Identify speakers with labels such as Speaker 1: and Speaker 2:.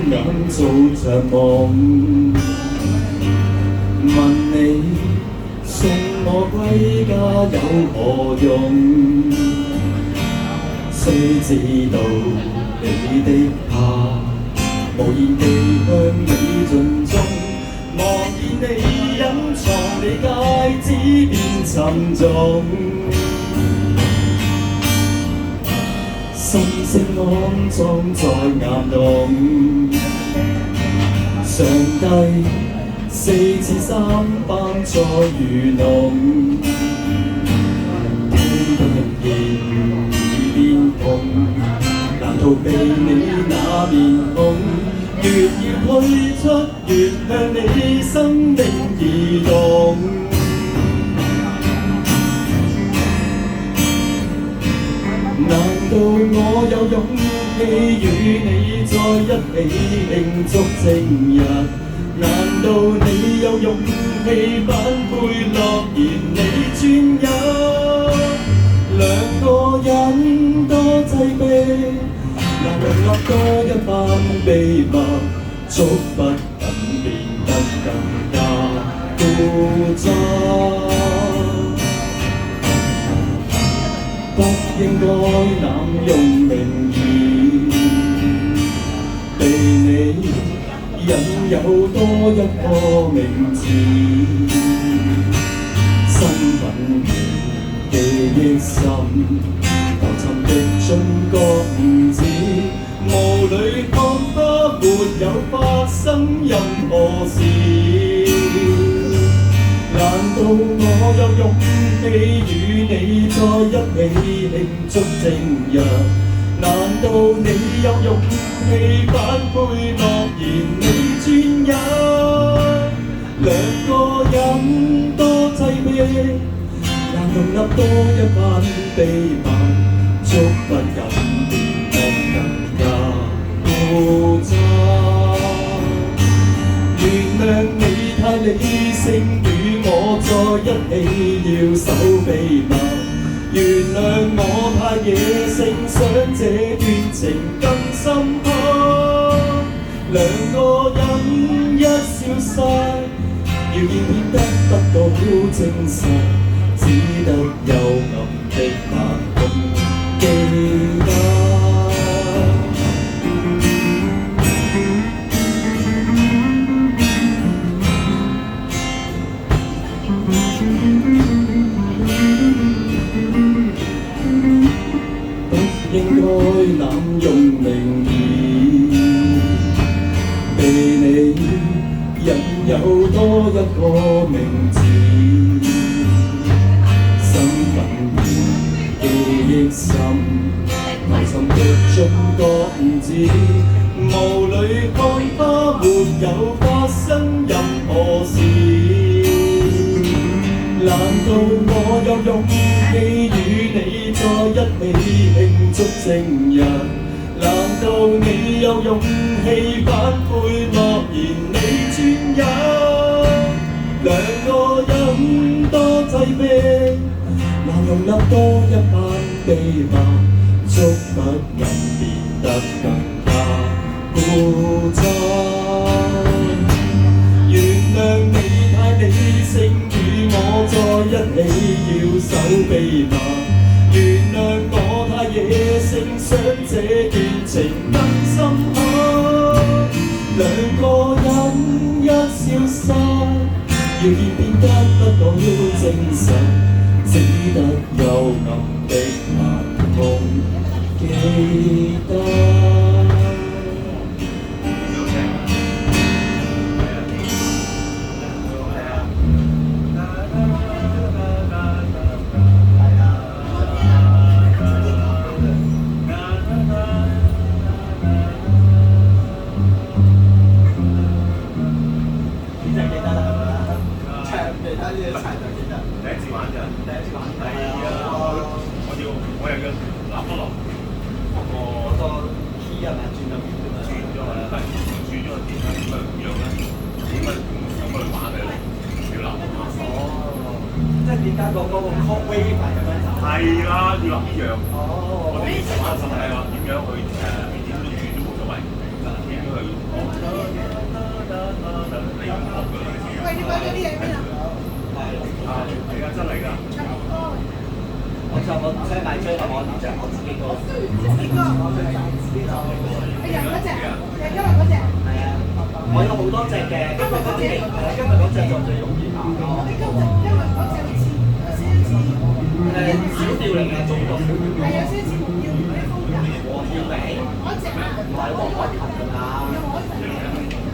Speaker 1: 眼做着夢，問你送我歸家有何用？雖知道你的怕，無言地向你盡忠，望見你隱藏你戒指變沉重。心聲安裝在岩洞，上帝4次3班再愚弄，天都仍然已變紅，難逃避你那面孔，越要退出越向你生命移動。難道我有勇氣與你在一起慶祝正日？難道你有勇氣反悔諾言你專一？兩個人多擠迫，難容納多一班秘密，觸不緊變得更加固執。不應該濫用名義，被你引誘多一個名字，身份記憶深，浮沉的中國唔止，霧裏看花沒有發生任何事。難道我有勇氣與你在一起慶祝正日？難道你有勇氣反悔諾言你專一？兩個人多擠迫，難容納多一班秘密，觸不緊變得更加固執。原諒你太理性，與我在一起要守秘密。原諒我太野性，想這段情更深刻。兩個人一消失，謠言變得不到證實，只得幽暗的晚空記得。應該濫用名義，被你引誘多一個名字，身份記憶深，埋沉的中國唔止，霧裏看花沒有發生任何事。難道我有勇氣與你在一起慶祝正日？難道你有勇氣反悔諾言你專一？兩個人多擠迫，難容納多一班秘密，觸不緊變得更加固執。原諒你太理性，與我在一起要守秘密。原諒我太野性，想這段情更深刻。兩個人一消失，謠言變得不到證實，只得幽暗的晚空記得。
Speaker 2: 即係點解個 wave 咁樣走？
Speaker 3: 係啦，要諗呢樣。
Speaker 2: 哦，
Speaker 3: 我哋玩係話點樣去點都轉都冇所謂，點樣去講喂，你買咗啲嘢邊啊？
Speaker 2: 係啊，真係㗎。
Speaker 3: 哦，
Speaker 2: 我想買追我唔着我自己個。
Speaker 3: 呢個係人嗰隻，係今日嗰隻。
Speaker 2: 係啊，我有好多隻嘅，今日嗰隻就最容易買咯。
Speaker 3: 你今日嗰隻好似有少少似
Speaker 2: 小調嚟嘅，中國小調。
Speaker 3: 係有少少似黃耀明啲風格。
Speaker 2: 黃耀明。
Speaker 3: 嗰隻啊，
Speaker 2: 唔係黃屈騰啊。
Speaker 3: 有可能。